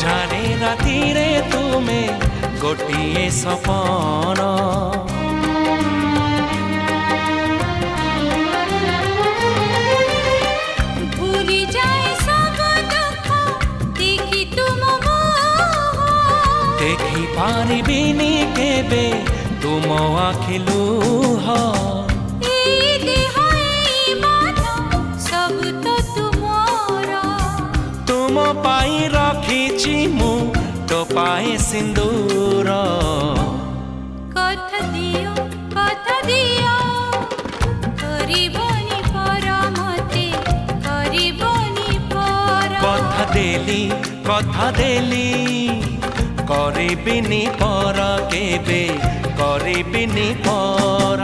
ଅନ୍ଧାରେ ରାତିରେ ତୁମେ ଗୋଟିଏ ସପନ। ଭୁଲି ଯାଏ ସବୁ ଦୁଃଖ ଦେଖି ତୁମ ମୁହଁ। ଦେଖି ପାରିବିନି କେବେ ତୁମ ଆଖି ଲୁହ। ଏଇ ଦେହ ଏଇ ମନ ସବୁ ତ ତୁମର। ତୁମ ପାଇଁ ରଖିଛି ମୁଁ ଟୋପାଏ ସିନ୍ଦୁର। କଥା ଦିଅ କରିବନି ପର ମତେ କରିବନି ପର। କଥା ଦେଲି କରିବିନି ପର କେବେ କରିବିନି ପର।